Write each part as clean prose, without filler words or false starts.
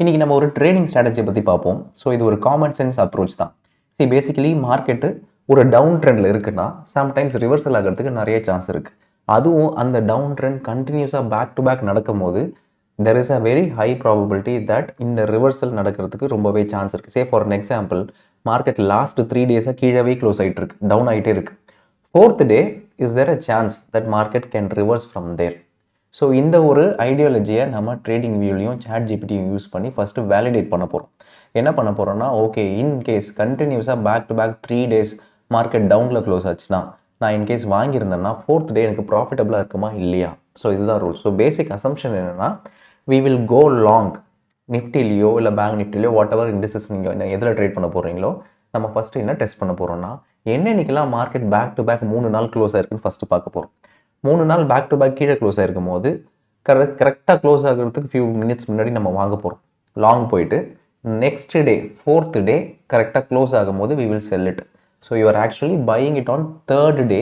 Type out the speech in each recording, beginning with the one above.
இன்றைக்கி நம்ம ஒரு ட்ரேடிங் ஸ்ட்ராட்டஜியை பற்றி பார்ப்போம். ஸோ இது ஒரு காமன் சென்ஸ் அப்ரோச் தான். பேசிக்கலி மார்க்கெட்டு ஒரு டவுன் ட்ரெண்டில் இருக்குன்னா சம்டைம்ஸ் ரிவர்சல் ஆகிறதுக்கு நிறைய சான்ஸ் இருக்குது. அதுவும் அந்த டவுன் ட்ரெண்ட் கண்டினியூஸாக பேக் டு பேக் நடக்கும் போது there is a very high probability that இந்த ரிவர்சல் நடக்கிறதுக்கு ரொம்பவே சான்ஸ் இருக்குது. For an example, market last 3 டேஸாக கீழே க்ளோஸ் ஆகிட்டு இருக்கு, டவுன் ஆகிட்டே இருக்குது. 4th day is there a chance that market can reverse from there. So இந்த ஒரு ஐடியாலஜியை நம்ம ட்ரேடிங் வியூலையும் ChatGPT யூஸ் பண்ணி ஃபஸ்ட்டு வேலிடேட் பண்ண போகிறோம். என்ன பண்ண போகிறோம்னா, ஓகே, இன்கேஸ் கண்டினியூஸாக back to back 3 days market டவுனில் க்ளோஸ் ஆச்சுன்னா, நான் இன்கேஸ் வாங்கியிருந்தேன்னா 4th டே எனக்கு ப்ராஃபிட்டபுளாக இருக்குமா இல்லையா? ஸோ இதுதான் ரூல். ஸோ பேசிக் அசம்ஷன் என்னென்னா, வி வில் கோ லாங் நிஃப்டிலையோ இல்லை பேங்க் நிஃப்டிலையோ வாட் எவர் இண்டஸ்ட்ரீஸ் நீங்கள் எதில் ட்ரேட் பண்ண போகிறீங்களோ, நம்ம ஃபஸ்ட்டு என்ன டெஸ்ட் பண்ண போகிறோம்னா, என்னென்னைக்கெல்லாம் மார்க்கெட் பேக் டு பேக் 3 நாள் க்ளோஸ் ஆயிருக்குன்னு ஃபஸ்ட்டு பார்க்க போகிறோம். 3 நாள் பேக் டு பேக் கீழே க்ளோஸ் ஆகிருக்கும் போது கரெக்டாக க்ளோஸ் ஆகிறதுக்கு ஃபியூ மினிட்ஸ் முன்னாடி நம்ம வாங்க போகிறோம். லாங் போயிட்டு நெக்ஸ்ட் டே 4th டே கரெக்டாக க்ளோஸ் ஆகும் போது we will sell it. So you are actually buying it on 3rd day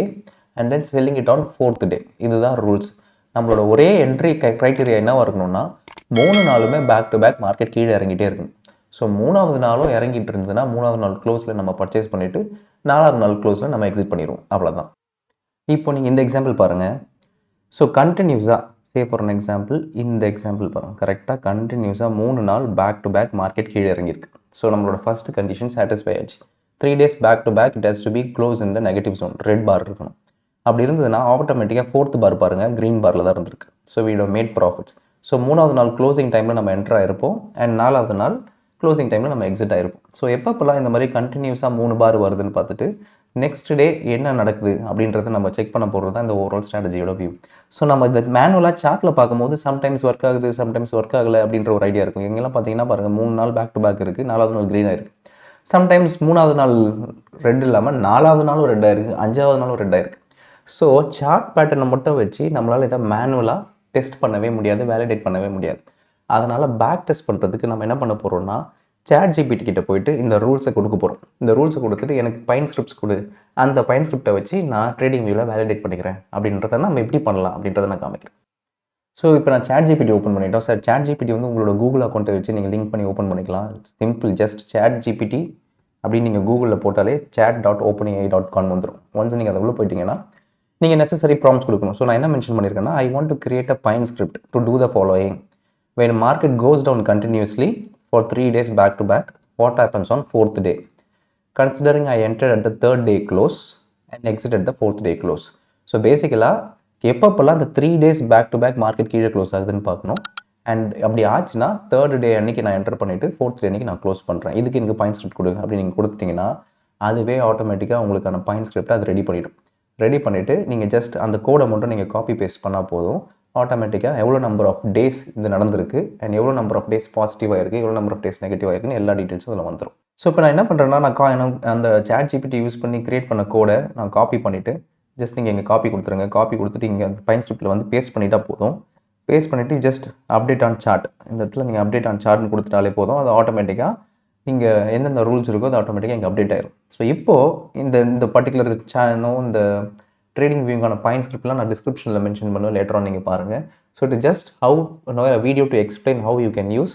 and then selling it on 4th day. இதுதான் ரூல்ஸ். நம்மளோட ஒரே என்ட்ரி க்ரைட்டீரியா என்னவாக இருக்கணும்னா, 3 நாளுமே பேக் டு பேக் மார்க்கெட் கீழே இறங்கிட்டே இருக்கணும். ஸோ 3வது நாளும் இறங்கிட்டு இருந்ததுன்னா 3வது நாள் க்ளோஸில் நம்ம பர்ச்சேஸ் பண்ணிவிட்டு 4வது நாள் க்ளோஸில் நம்ம எக்ஸிட் பண்ணிடுவோம். அவ்வளோதான். இப்போ நீங்கள் இந்த எக்ஸாம்பிள் பாருங்கள். ஸோ கண்டினியூஸாக ஃபார் அன் எக்ஸாம்பிள், இந்த எக்ஸாம்பிள் பாருங்கள். கரெக்டாக கண்டினியூஸாக 3 நாள் பேக் டு பேக் மார்க்கெட் கீழே இறங்கியிருக்கு. ஸோ நம்மளோட ஃபஸ்ட்டு கண்டிஷன் சாட்டிஸ்ஃபை ஆச்சு. 3 days back to back it has to be close in the negative zone, red bar இருக்கணும். அப்படி இருந்ததுன்னா ஆட்டோமேட்டிக்காக 4th பார் பாருங்கள், க்ரீன் பாரில் தான் இருந்திருக்கு. ஸோ வீ ஹவ் மேட் ப்ராஃபிட்ஸ். ஸோ 3வது நாள் க்ளோசிங் டைமில் நம்ம என்டர் ஆகிருப்போம் அண்ட் 4வது நாள் க்ளோசிங் டைமில் நம்ம எக்ஸிட் ஆகிருப்போம். ஸோ எப்பப்பெல்லாம் இந்த மாதிரி கண்டினியூஸாக 3 பார் வருதுன்னு பார்த்துட்டு நெக்ஸ்ட் டே என்ன நடக்குது அப்படின்றத நம்ம செக் பண்ண போகிறது தான் இந்த ஓவரால் ஸ்ட்ராட்டஜியோட வியூ. ஸோ நம்ம இந்த மேனுவலாக சார்ட்டில் பார்க்கும்போது சம்டைம்ஸ் ஒர்க் ஆகுது, சம்டைம்ஸ் ஒர்க் ஆகலை அப்படின்ற ஒரு ஐடியா இருக்கும். எங்கெல்லாம் பார்த்தீங்கன்னா பாருங்கள், 3 நாள் பேக் டு பேக் இருக்குது, 4வது நாள் க்ரீனாக இருக்குது. சம்டைம்ஸ் 3வது நாள் ரெட் இல்லாமல் 4வது நாளும் ரெட்டாக இருக்குது, 5வது நாளும் ரெட்டாக இருக்குது. ஸோ சார்ட் பேட்டர்னை மட்டும் வச்சு நம்மளால் இதை மேனுவலாக டெஸ்ட் பண்ணவே முடியாது, வேலிடேட் பண்ணவே முடியாது. அதனால் பேக் டெஸ்ட் பண்ணுறதுக்கு நம்ம என்ன பண்ண போகிறோம்னா, ChatGPT கிட்ட போயிட்டு இந்த ரூல்ஸை கொடுக்க போகிறோம். இந்த ரூல்ஸை கொடுத்துட்டு எனக்கு பைன் ஸ்கிரிப்ட்ஸ் கொடு, அந்த பைன் ஸ்கிரிப்டை வச்சு நான் ட்ரேடிங் வியூவில் வேலிடேட் பண்ணிக்கிறேன் அப்படின்றத நம்ம எப்படி பண்ணலாம் அப்படின்றத நான் காமிக்கிறேன். ஸோ இப்போ நான் ChatGPT ஓப்பன் பண்ணிட்டோம் சார். ChatGPT வந்து உங்களோட கூகுள் அக்கௌண்ட்டை வச்சு நீங்கள் லிங்க் பண்ணி ஓப்பன் பண்ணிக்கலாம். சிம்பிள், ஜஸ்ட் ChatGPT அப்படின்னு நீங்கள் கூகுளில் போட்டாலே chat.openai.com வந்துடும். ஒன்ஸ் நீங்கள் அதை உள்ள போயிட்டீங்கன்னா நீங்கள் நெசசரி ப்ராம்ப்ட்ஸ் கொடுக்கணும். ஸோ நான் என்ன மென்ஷன் பண்ணியிருக்கேன்னா, I want to create a Pine script to do the following. when market goes down continuously for 3 days back to back, what happens on 4th day? Considering I entered at the 3rd day close and exit at the 4th day close. So basically, எப்பப்பெல்லாம் அந்த 3 days back to back market கீழே close ஆகுதுன்னு பார்க்கணும். And அப்படி ஆச்சுன்னா 3rd டே அன்றைக்கி நான் enter பண்ணிவிட்டு 4th டே அன்றைக்கி நான் க்ளோஸ் பண்ணுறேன். இதுக்கு எனக்கு பாயிண்ட் ஸ்கிரிப்ட் கொடுங்க அப்படின்னு நீங்கள் கொடுத்துட்டிங்கன்னா அதுவே ஆட்டோமேட்டிக்காக உங்களுக்கான பாயிண்ட் ஸ்கிரிப்டை அது ரெடி பண்ணிவிடும். ரெடி பண்ணிவிட்டு நீங்கள் ஜஸ்ட் அந்த கோடை மட்டும் நீங்கள் காப்பி பேஸ்ட் பண்ணால் போதும். ஆட்டோமேட்டிக்காக எவ்வளோ நம்பர் ஆஃப் டேஸ் இது நடந்திருக்கு அண்ட் எவ்வளோ நம்பர் ஆஃப் டேஸ் பாசிட்டிவாக இருக்குது, எவ்வளோ நம்பர் ஆஃப் டேஸ் நெகட்டிவாக இருக்குன்னு எல்லா டீட்டெயில்ஸும் அதில் வந்துடும். ஸோ இப்போ நான் என்ன பண்ணுறேன்னா, நான் அந்த ChatGPT யூஸ் பண்ணி கிரியேட் பண்ண கோடை நான் காப்பி பண்ணிவிட்டு ஜஸ்ட் நீங்கள் இங்கே காப்பி கொடுத்துருங்க. காப்பி கொடுத்துட்டு இங்கே அந்த பைன் ஸ்கிரிப்டில் வந்து பேஸ்ட் பண்ணிட்டா போதும். பேஸ்ட் பண்ணிவிட்டு ஜஸ்ட் அப்டேட் ஆன் சார்ட், இந்த இடத்துல நீங்கள் அப்டேட் ஆன் சார்ட்னு கொடுத்துட்டாலே போதும். அது ஆட்டோமேட்டிக்காக நீங்கள் எந்தெந்த ரூல்ஸ் இருக்கோ அது ஆட்டோமேட்டிக்காக இங்கே அப்டேட் ஆயிடும். ஸோ இப்போது இந்த பர்டிகுலர் சேனலும் இந்த ட்ரேடிங் வியூக்கான பாயிண்ட் ஸ்கிரிப்ட்லாம் நான் டிஸ்கிரிப்ஷனில் மென்ஷன் பண்ணுவேன், லேட்டர் ஆன் நீங்கள் பாருங்கள். So it just how video to explain how you can use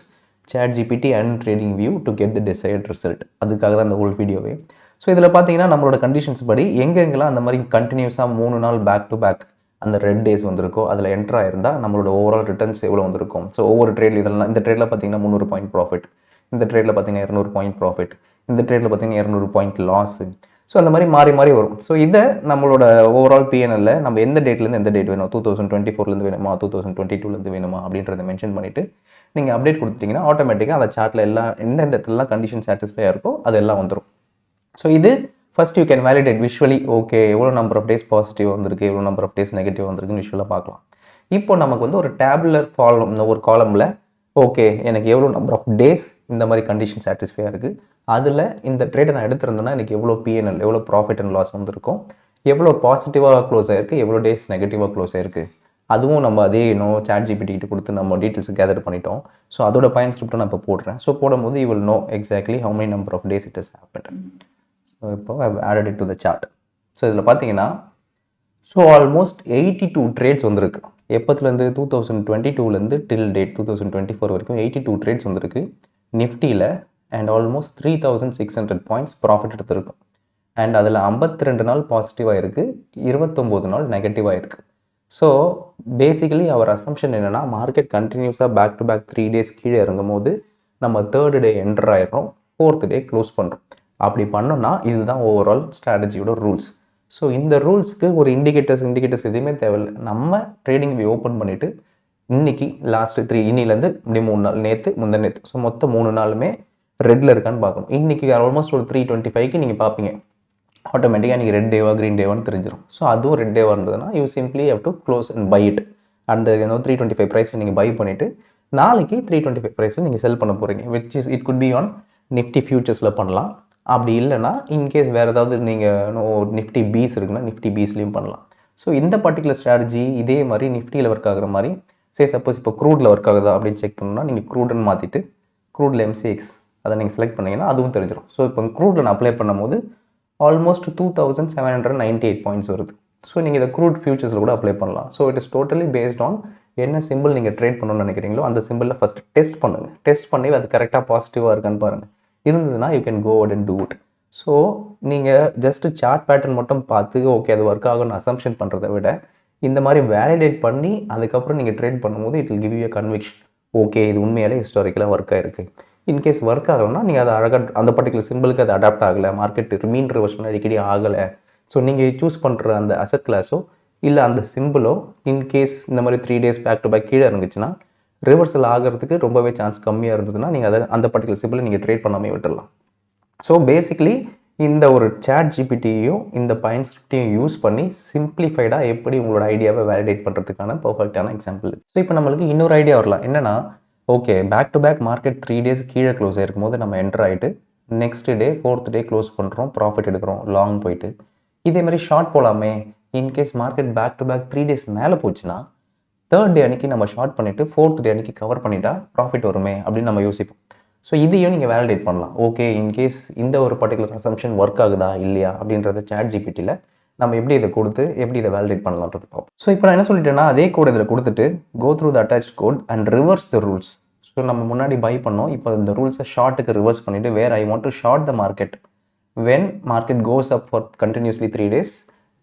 ChatGPT and trading view to get the desired result. அதுக்காக தான் அந்த ஹோல் வீடியோவே. ஸோ இதில் பார்த்தீங்கன்னா நம்மளோட கண்டிஷன்ஸ் படி எங்கெங்கெல்லாம் அந்த மாதிரி கண்டினியூஸாக 3 நாள் பேக் டு பேக் அந்த ரெட் டேஸ் வந்திருக்கோ அதில் என்ட்ரு ஆயிருந்தால் நம்மளோட ஓவரால் ரிட்டர்ன்ஸ் எவ்வளோ வந்திருக்கும். ஸோ ஒவ்வொரு ட்ரேட்ல இதெல்லாம், இந்த ட்ரேடில் பார்த்தீங்கன்னா 300 பாயிண்ட் ப்ராஃபிட், இந்த ட்ரேடில் பார்த்தீங்கன்னா 200 பாயிண்ட் ப்ராஃபிட், இந்த ட்ரேடில் பார்த்தீங்கன்னா 200 பாயிண்ட் லாஸு. ஸோ அந்த மாதிரி மாறி மாறி வரும். ஸோ இதை நம்மளோட ஓவரால் PNL நம்ம எந்த டேட்லேருந்து எந்த டேட் வேணும், 2024லேருந்து வேணுமா, 2022லேருந்து வேணுமா அப்படின்றத மென்ஷன் பண்ணிவிட்டு நீங்கள் அப்டேட் கொடுத்துட்டிங்கன்னா ஆட்டோமேட்டிக்காக அந்த சார்ட்டில் எல்லாம் எந்தெந்த இடத்துலலாம் கண்டிஷன் சாட்டிஸ்ஃபையாக இருக்கோ அது எல்லாம் வந்துடும். ஸோ இது first you can validate visually. Okay, எவ்வளோ நம்பர் ஆஃப் டேஸ் பாசிட்டிவ் வந்திருக்கு, எவ்வளோ நம்பர் ஆஃப் டேஸ் நெகட்டிவ் வந்திருக்குன்னு விஷுவலாக பார்க்கலாம். இப்போ நமக்கு வந்து ஒரு டேபுலர் காலம், இந்த ஒரு காலமில் ஓகே எனக்கு எவ்வளோ நம்பர் ஆஃப் டேஸ் இந்த மாதிரி கண்டிஷன் சாட்டிஸ்ஃபையாக இருக்குது, அதில் இந்த ட்ரேடை நான் எடுத்திருந்தேன்னா எனக்கு எவ்வளோ PNL, எவ்வளோ ப்ராஃபிட் அண்ட் லாஸ் வந்திருக்கும், எவ்வளோ பாசிட்டிவாக க்ளோஸ் ஆகிருக்கு, எவ்வளோ டேஸ் நெகட்டிவாக க்ளோஸ் ஆகிருக்கு, அதுவும் நம்ம அதே ChatGPT கிட்ட கொடுத்து நம்ம டீட்டெயில்ஸ் கேதர் பண்ணிட்டோம். ஸோ அதோட பாயிண்ட் ஸ்கிரிப்டை நான் இப்போ போடுறேன். ஸோ போடும்போது you will know exactly how many number of days it is happened. So இப்போ I have added it to the chart. So இதில் பார்த்தீங்கன்னா ஸோ ஆல்மோஸ்ட் 82 ட்ரேட்ஸ் வந்திருக்கு. எப்போத்துலேருந்து 2022லேருந்து டில் டேட் 2024 வரைக்கும் 82 ட்ரேட்ஸ் வந்திருக்கு நிஃப்டியில். அண்ட் ஆல்மோஸ்ட் 3600 பாயிண்ட்ஸ் ப்ராஃபிட் எடுத்திருக்கும். And அதில் 52 நாள் பாசிட்டிவாக இருக்குது, 29 நாள் நெகட்டிவாக இருக்குது. ஸோ பேசிக்கலி அவர் அசம்ஷன் என்னென்னா, மார்க்கெட் கண்டினியூஸாக பேக் டு பேக் 3 டேஸ் கீழே இறங்கும் போது நம்ம 3rd டே என்டர் ஆகிடுறோம், 4th டே க்ளோஸ் பண்ணுறோம். அப்படி பண்ணோன்னா இதுதான் ஓவரால் ஸ்ட்ராட்டஜியோட ரூல்ஸ். ஸோ இந்த ரூல்ஸ்க்கு ஒரு இண்டிகேட்டர்ஸ் எதுவுமே தேவையில்லை. நம்ம ட்ரேடிங் வி ஓப்பன் பண்ணிவிட்டு இன்றைக்கி லாஸ்ட்டு 3 இன்னிலேருந்து இப்படி 3 நாள், நேற்று முந்தினேற்று, ஸோ மொத்தம் 3 நாளுமே ரெட்டில் இருக்கான்னு பார்க்கணும். இன்றைக்கி ஆல்மோஸ்ட் ஒரு 325க்கு நீங்கள் பார்ப்பீங்க, ஆட்டோமேட்டிக்காக நீங்கள் ரெட் டேவா க்ரீன் டேவான்னு தெரிஞ்சிடும். ஸோ அதுவும் ரெட் டேவாக இருந்ததுன்னா you simply have to close and buy it. அந்த 325 ப்ரைஸில் நீங்கள் பை பண்ணிவிட்டு நாளைக்கு 325 ப்ரைஸில் நீங்கள் செல் பண்ண போகிறீங்க. Which is it good be on Nifty ஃபியூச்சர்ஸில் பண்ணலாம். அப்படி இல்லைனா இன்கேஸ் வேறு ஏதாவது நீங்கள் நிஃப்டி பீஸ் இருக்குன்னா நிஃப்டி பீஸ்லேயும் பண்ணலாம். ஸோ இந்த பர்டிகுலர் ஸ்ட்ராட்டஜி இதே மாதிரி நிஃப்டியில் ஒர்க் ஆகிற மாதிரி சப்போஸ் இப்போ க்ரூடில் ஒர்க் ஆகுதா அப்படின்னு செக் பண்ணணும்னா நீங்கள் க்ரூடுன்னு மாற்றிட்டு க்ரூடில் MCX அதை நீங்கள் செலக்ட் பண்ணிங்கன்னா அதுவும் தெரிஞ்சிடும். ஸோ இப்போ க்ரூடில் நான் அப்ளை பண்ணும்போது ஆல்மோஸ்ட் 2798 பாயிண்ட்ஸ் வருது. ஸோ நீங்கள் இதை க்ரூட் ஃபியூச்சர்ஸில் கூட அப்ளை பண்ணலாம். So it is totally based on என்ன சிம்பிள் நீங்கள் ட்ரேட் பண்ணணும்னு நினைக்கிறீங்களோ அந்த சிம்பிளில் ஃபஸ்ட் டெஸ்ட் பண்ணுங்கள். டெஸ்ட் பண்ணி அது கரெக்டாக பாசிட்டிவாக இருக்கான்னு பாருங்கள். இருந்ததுன்னா you can go out and do it. So நீங்கள் ஜஸ்ட் சார்ட் பேட்டர்ன் மட்டும் பார்த்து ஓகே அது ஒர்க் ஆகும்னு அசம்ஷன் பண்ணுறதை விட இந்த மாதிரி வேலிடேட் பண்ணி அதுக்கப்புறம் நீங்கள் ட்ரேட் பண்ணும்போது it will give you conviction. Okay இது உண்மையாலே ஹிஸ்டாரிக்கலாக ஒர்க் ஆகிருக்கு. இன்கேஸ் ஒர்க் ஆகணும்னா நீங்கள் அதை அழகாக அந்த பர்டிகுலர் சிம்பிளுக்கு அது அடாப்ட் ஆகலை, மார்க்கெட் மீன் ரிவர்ஷன் அடிக்கடி ஆகலை. ஸோ நீங்கள் சூஸ் பண்ணுற அந்த அசெட் கிளாஸோ இல்லை அந்த சிம்பிளோ இன்கேஸ் இந்த மாதிரி 3 டேஸ் பேக் டு பேக் கீழே இருந்துச்சுன்னா ரிவர்சல் ஆகிறதுக்கு ரொம்பவே சான்ஸ் கம்மியாக இருந்ததுன்னா நீங்கள் அதை அந்த பர்டிகுலர் சிம்பிளை நீங்கள் ட்ரேட் பண்ணாமே விட்டுடலாம். ஸோ பேசிக்கலி இந்த ஒரு சாட் ஜிபிடியையும் இந்த பயன்ஸ்கிரிப்டையும் யூஸ் பண்ணி சிம்பிளிஃபைடாக எப்படி உங்களோட ஐடியாவை வேலிடேட் பண்ணுறதுக்கான பர்ஃபெக்டான எக்ஸாம்பிள். ஸோ இப்போ நம்மளுக்கு இன்னொரு ஐடியா வரலாம் என்னென்னா, okay back to back market 3 days கீழே க்ளோஸ் ஆகிருக்கும் போது நம்ம என்டர் ஆகிட்டு next day 4th day close பண்ணுறோம், ப்ராஃபிட் எடுக்கிறோம் லாங் போயிட்டு. இதே மாதிரி ஷார்ட் போகலாமே, in case market back to back 3 days மேலே போச்சுன்னா 3rd டே அன்றைக்கி நம்ம ஷார்ட் பண்ணிவிட்டு 4th டே அன்றைக்கி கவர் பண்ணிட்டா ப்ராஃபிட் வருமே அப்படின்னு நம்ம யோசிப்போம். ஸோ இதையும் நீங்கள் வேலிடேட் பண்ணலாம். ஓகே இன்கேஸ் இந்த ஒரு பர்டிகுலர் அசம்ஷன் ஒர்க் ஆகுதா இல்லையா அப்படின்றத சாட் ஜிபிடியில் நம்ம எப்படி இதை கொடுத்து எப்படி இதை வேலிடேட் பண்ணலான்றது பார்ப்போம். ஸோ இப்போ நான் என்ன சொல்லிட்டேன்னா, அதே கோட் இதில் கொடுத்துட்டு go through the attach code and reverse the rules. So நம்ம முன்னாடி பை பண்ணோம், இப்போ இந்த ரூல்ஸை ஷார்ட்டுக்கு ரிவர்ஸ் பண்ணிவிட்டு where I want to short the market when market goes up for continuously 3 days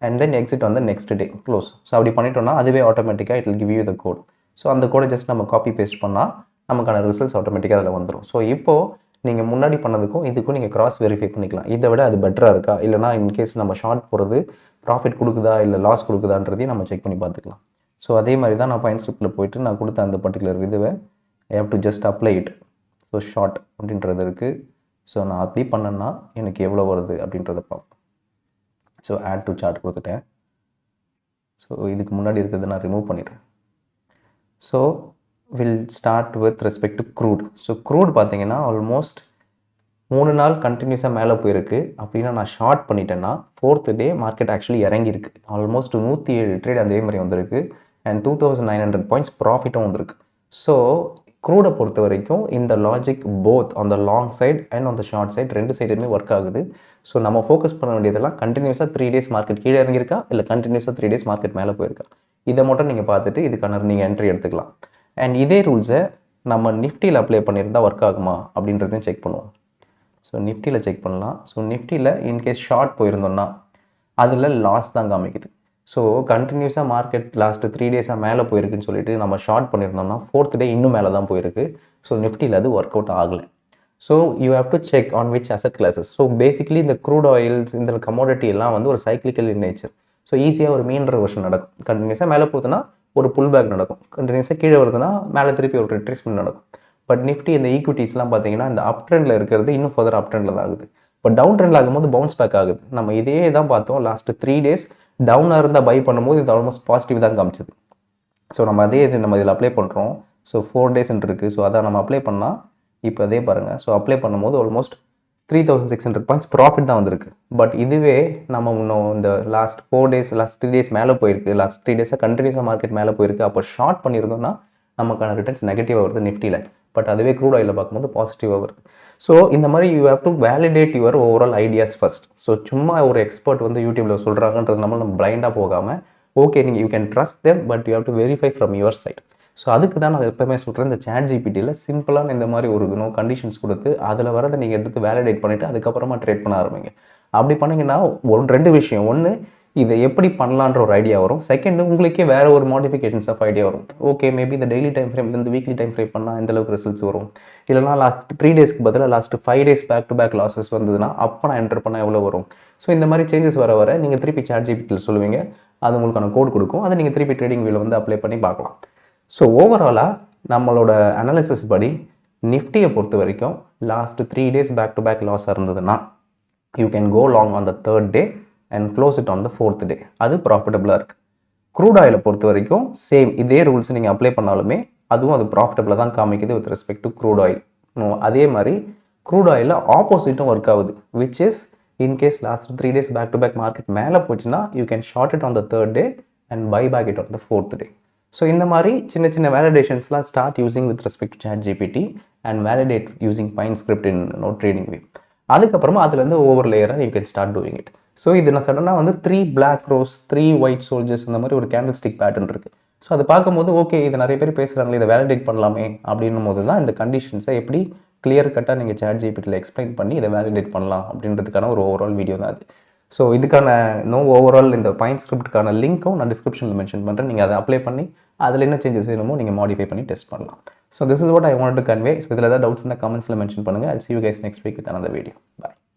and then exit on the next day close. So அப்படி பண்ணிட்டோம்னா அதுவே ஆட்டோமேட்டிக்காக it will give you the code. So அந்த கோடை just நம்ம copy paste பண்ணால் நமக்கான results ஆட்டோமேட்டிக்காக அதில் வந்துடும். ஸோ இப்போது நீங்கள் முன்னாடி பண்ணதுக்கும் இதுக்கும் நீங்கள் கிராஸ் வெரிஃபை பண்ணிக்கலாம். இதை விட அது பெட்டராக இருக்கா, இல்லைனா இன்கேஸ் நம்ம ஷார்ட் போகிறது ப்ராஃபிட் கொடுக்குதா இல்லை லாஸ் கொடுக்குதான்றதையும் நம்ம செக் பண்ணி பார்த்துக்கலாம். ஸோ அதே மாதிரி தான் நான் பயன்ஸ்கிரிப்டில் போயிட்டு நான் கொடுத்த அந்த பர்டிகுலர் இதுவை I have to just apply it. So short அப்படின்றது இருக்குது. ஸோ நான் அப்படி பண்ணேன்னா எனக்கு எவ்வளோ வருது அப்படின்றத பார்ப்போம். ஸோ ஆட் டு சார்ட் கொடுத்துட்டேன். ஸோ இதுக்கு முன்னாடி இருக்கிறத நான் ரிமூவ் பண்ணிடுறேன். So will start with respect to crude. So crude பார்த்தீங்கன்னா ஆல்மோஸ்ட் 3 நாள் கண்டினியூஸாக மேலே போயிருக்கு. அப்படின்னா நான் ஷார்ட் பண்ணிட்டேன்னா 4th டே மார்க்கெட் ஆக்சுவலி இறங்கியிருக்கு. ஆல்மோஸ்ட் 107 ட்ரேட் அதே மாதிரி வந்திருக்கு அண்ட் 2900 பாயிண்ட்ஸ் ப்ராஃபிட்டும் வந்திருக்கு. ஸோ க்ரூடை பொறுத்த வரைக்கும் இந்த logic both on the long side and on the short side ரெண்டு சைடுமே ஒர்க் ஆகுது. ஸோ நம்ம ஃபோக்கஸ் பண்ண வேண்டியதெல்லாம் கண்டினியூஸாக 3 டேஸ் மார்க்கெட் கீழே இறங்கியிருக்கா இல்லை கண்டினியூஸாக 3 டேஸ் மார்க்கெட் மேலே போயிருக்கா, இதை மட்டும் நீங்கள் பார்த்துட்டு இதுக்கான நீங்கள் என்ட்ரி எடுத்துக்கலாம். அண்ட் இதே ரூல்ஸை நம்ம நிஃப்டியில் அப்ளை பண்ணியிருந்தால் ஒர்க் ஆகுமா அப்படின்றதையும் செக் பண்ணுவோம். ஸோ நிஃப்டியில் செக் பண்ணலாம். ஸோ நிஃப்டியில் இன்கேஸ் ஷார்ட் போயிருந்தோம்னா அதில் லாஸ் தான் காமிக்குது. ஸோ கண்டினியூஸாக மார்க்கெட் லாஸ்ட்டு 3 டேஸாக மேலே போயிருக்குன்னு சொல்லிட்டு நம்ம ஷார்ட் பண்ணியிருந்தோம்னா 4th டே இன்னும் மேலே தான் போயிருக்கு. ஸோ நிஃப்டியில் அது ஒர்க் அவுட் ஆகலை. So you have to check on which asset classes. So basically இந்த க்ரூட் ஆயில்ஸ் இந்த கமோடிட்டி எல்லாம் வந்து ஒரு சைக்ளிக்கல் இன் நேச்சர். ஸோ ஈஸியாக ஒரு மீன் ரிவர்ஷன் நடக்கும். கண்டினியூஸாக மேலே போகுதுன்னா ஒரு புல் பேக் நடக்கும், கண்டினியூஸாக கீழே வருதுன்னா மேலே திருப்பி ஒரு ரிட்ரேஸ்மெண்ட் நடக்கும். பட் நிஃப்டி இந்த ஈக்விட்டிஸ்லாம் பார்த்தீங்கன்னா இந்த அப் ட்ரெண்டில் இருக்கிறது இன்னும் ஃபர்தர் அப் ட்ரெண்டில் தான் ஆகுது. பட் டவுன் ட்ரெண்டில் ஆகும்போது பவுன்ஸ் பேக் ஆகுது. நம்ம இதே தான் பார்த்தோம் லாஸ்ட்டு 3 டேஸ் டவுனாக இருந்தால் பை பண்ணும்போது இது ஆல்மோஸ்ட் பாசிட்டிவ் தான் காமிச்சது. ஸோ நம்ம அதே இது நம்ம இதில் அப்ளை பண்ணுறோம். ஸோ 4 டேஸ்ன்னு இருக்குது. ஸோ அதை நம்ம அப்ளை பண்ணால் இப்போ அதே பாருங்கள். ஸோ அப்ளை பண்ணும்போது ஆல்மோஸ்ட் 3600 பாயிண்ட்ஸ் ப்ராஃபிட் தான் வந்திருக்கு. பட் இதுவே நம்ம இன்னும் இந்த லாஸ்ட் 4 டேஸ் லாஸ்ட் 3 டேஸ் மேலே போயிருக்கு, லாஸ்ட் 3 டேஸாக கண்டினியூஸாக மார்க்கெட் மேலே போயிருக்கு. அப்போ ஷார்ட் பண்ணியிருந்தோம்னா நமக்கான ரிட்டர்ன்ஸ் நெகட்டிவாக வருது நிஃப்டியில். பட் அதுவே க்ரூட் ஆயிலில் பார்க்கும்போது பாசிட்டிவாக வருது. ஸோ இந்த மாதிரி you have to validate your overall ideas first. So சும்மா ஒரு எக்ஸ்பர்ட் வந்து யூடியூப்பில் சொல்கிறாங்கன்றது நம்ம பிளைண்டாக போகாமல் ஓகே நீங்கள் you can trust them, but you have to verify from your side. So அதுக்கு தான் நான் எப்போவுமே சொல்கிறேன், இந்த சேட் ஜிபிடியில் சிம்பிளான இந்த மாதிரி ஒரு கண்டிஷன்ஸ் கொடுத்து அதில் வரதை நீங்கள் எடுத்து வேலிடேட் பண்ணிவிட்டு அதுக்கப்புறமா ட்ரேட் பண்ண ஆரம்பிங்க. அப்படி பண்ணிங்கன்னா ரெண்டு விஷயம். ஒன்று, இதை எப்படி பண்ணலான்ற ஒரு ஐடியா வரும். செகண்டு, உங்களுக்கே வேறு ஒரு மாடிஃபிகேஷன்ஸ் ஆஃப் ஐடியா வரும். ஓகே, மேபி இந்த டெய்லி டைம் ஃப்ரேம் இந்த வீக்லி டைம் ஃப்ரேம் பண்ணால் எந்தளவுக்கு ரிசல்ட்ஸ் வரும், இல்லைனா லாஸ்ட் 3 டேஸ்க்கு பதிலாக last 5 days back to back losses வந்ததுன்னா அப்போ நான் என்டர் பண்ணால் எவ்வளோ வரும். ஸோ இந்த மாதிரி சேஞ்சஸ் வர நீங்கள் திருப்பி சேட் ஜிபிடியில் சொல்லுவீங்க, அது உங்களுக்கான கோட் கொடுக்கும். அதை நீங்கள் திருப்பி ட்ரேடிங் வியூவில் வந்து அப்ளை பண்ணி பார்க்கலாம். ஸோ ஓவராலாக நம்மளோட அனாலிசிஸ் படி நிஃப்டியை பொறுத்த வரைக்கும் last 3 days back to back லாஸாக இருந்ததுன்னா you can go long on the 3rd day and close it on the 4th day. அது ப்ராஃபிட்டபுளாக இருக்குது. க்ரூட் ஆயிலை பொறுத்த வரைக்கும் சேம் இதே ரூல்ஸ் நீங்கள் அப்ளை பண்ணாலுமே அதுவும் அது ப்ராஃபிட்டபுளாக தான் காமிக்குது with respect to crude oil. அதே மாதிரி க்ரூட் ஆயிலில் ஆப்போசிட்டும் ஒர்க் ஆகுது, which is in case last 3 days back to back market மேலே போச்சுன்னா you can short it on the 3rd day and buy back it on the 4th day. So இந்த மாதிரி சின்ன சின்ன வேலிடேஷன்ஸ்லாம் start using with respect to ChatGPT and validate using Pine script in TradingView. அதுக்கப்புறமா அதுலேருந்து over லேயராக you can start doing it. So இது நான் சடனாக வந்து 3 பிளாக் ரோஸ் 3 ஒயிட் சோல்ஜர்ஸ் இந்த மாதிரி ஒரு கேண்டில் ஸ்டிக் பேட்டர்ன் இருக்குது. ஸோ அதை பார்க்கும்போது ஓகே, இது நிறைய பேர் பேசுகிறாங்களே, இதை வேலிடேட் பண்ணலாமே அப்படின்னும் போது தான் இந்த கண்டிஷன்ஸை எப்படி கிளியர் கட்டாக நீங்கள் சேட் ஜிபிடியில் எக்ஸ்பிளைன் பண்ணி இதை வேலிடேட் பண்ணலாம் அப்படின்றதுக்கான ஒரு ஓவரால் வீடியோ தான் அது. ஸோ இதுக்கான ஓவரால் இந்த பைன் ஸ்கிரிப்டுக்கான லிங்க்கும் நான் டிஸ்கிரிப்ஷனில் மென்ஷன் பண்ணுறேன். நீங்கள் அதை அப்ளை பண்ணி அதில் என்ன சேஞ்சஸ் வேணுமோ நீங்கள் மாடிஃபை பண்ணி டெஸ்ட் பண்ணலாம். So this is what I want to convey. So இதில் ஏதாவது டவுட்ஸ் இருந்தால் கமெண்ட்ஸில் மென்ஷன் பண்ணுங்கள். ஐ see you guys next week with another video. Bye.